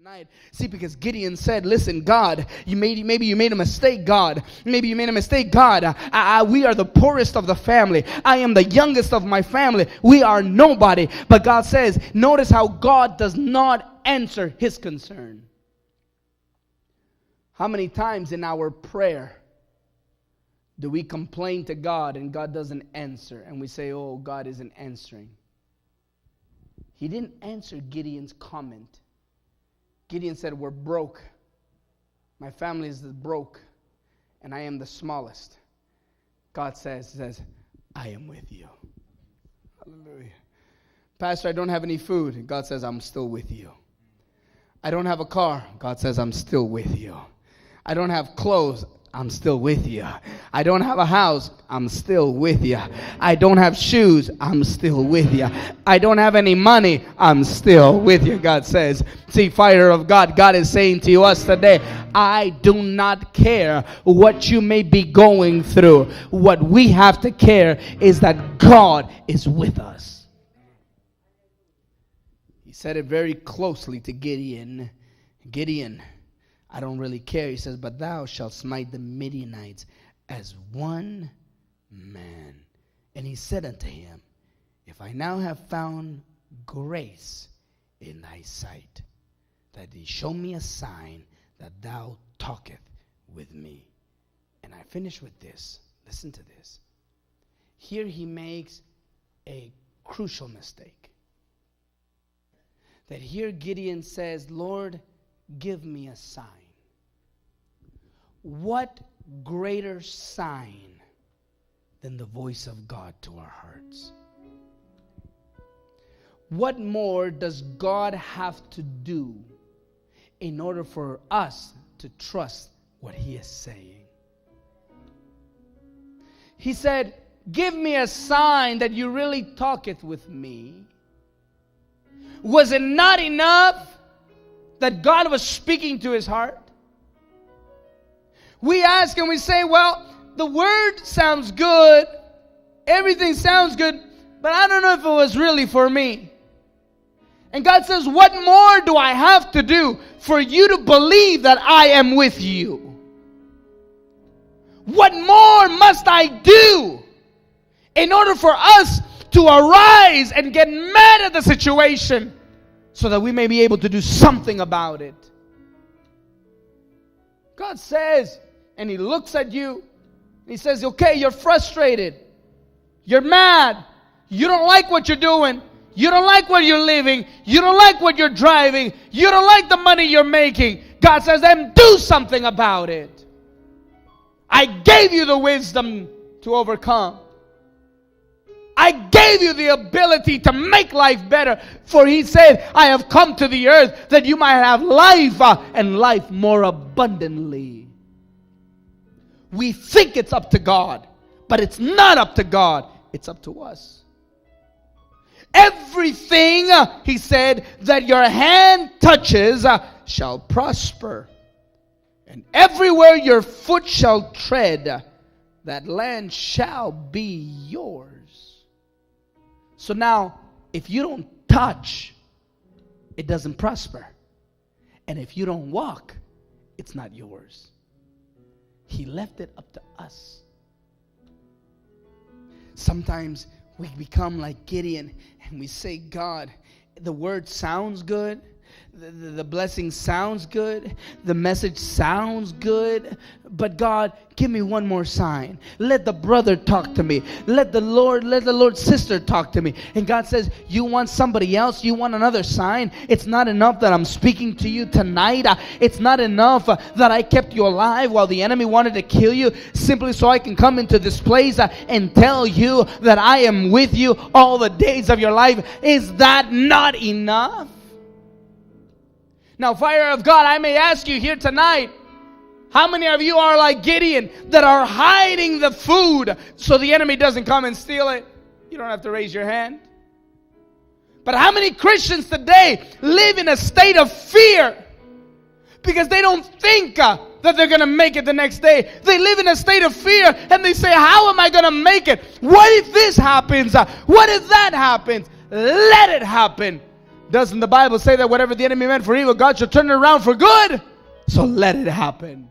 Night. See, because Gideon said, listen, God, maybe you made a mistake, God. Maybe you made a mistake, God. We are the poorest of the family. I am the youngest of my family. We are nobody. But God says, notice how God does not answer his concern. How many times in our prayer do we complain to God and God doesn't answer? And we say, oh, God isn't answering. He didn't answer Gideon's comment. Gideon said, we're broke. My family is broke, and I am the smallest. God says, I am with you. Hallelujah. Pastor, I don't have any food. God says, I'm still with you. I don't have a car. God says, I'm still with you. I don't have clothes. I'm still with you. I don't have a house. I'm still with you. I don't have shoes. I'm still with you. I don't have any money. I'm still with you, God says. See, fire of God, God is saying to us today, I do not care what you may be going through. What we have to care is that God is with us. He said it very closely to Gideon. Gideon, I don't really care. He says, but thou shalt smite the Midianites as one man. And he said unto him, if I now have found grace in thy sight, that thee show me a sign that thou talketh with me. And I finish with this. Listen to this. Here he makes a crucial mistake. That here Gideon says, Lord, give me a sign. What greater sign than the voice of God to our hearts? What more does God have to do in order for us to trust what he is saying? He said, give me a sign that you really talketh with me. Was it not enough that God was speaking to his heart? We ask and we say, well, the word sounds good. Everything sounds good. But I don't know if it was really for me. And God says, what more do I have to do for you to believe that I am with you? What more must I do in order for us to arise and get mad at the situation so that we may be able to do something about it? God says, and he looks at you, and he says, okay, you're frustrated. You're mad. You don't like what you're doing. You don't like where you're living. You don't like what you're driving. You don't like the money you're making. God says, then do something about it. I gave you the wisdom to overcome. I gave you the ability to make life better. For he said, I have come to the earth that you might have life and life more abundantly. We think it's up to God, but it's not up to God. It's up to us. Everything, he said, that your hand touches shall prosper. And everywhere your foot shall tread, that land shall be yours. So now, if you don't touch, it doesn't prosper. And if you don't walk, it's not yours. He left it up to us. Sometimes we become like Gideon and we say, God, the word sounds good. The blessing sounds good. The message sounds good. But God, give me one more sign. Let the brother talk to me. Let the Lord's sister talk to me. And God says, you want somebody else? You want another sign? It's not enough that I'm speaking to you tonight. It's not enough that I kept you alive while the enemy wanted to kill you, simply so I can come into this place and tell you that I am with you all the days of your life. Is that not enough? Now, fire of God, I may ask you here tonight, how many of you are like Gideon that are hiding the food so the enemy doesn't come and steal it? You don't have to raise your hand. But how many Christians today live in a state of fear because they don't think that they're going to make it the next day? They live in a state of fear and they say, how am I going to make it? What if this happens? What if that happens? Let it happen. Doesn't the Bible say that whatever the enemy meant for evil, God should turn it around for good? So let it happen.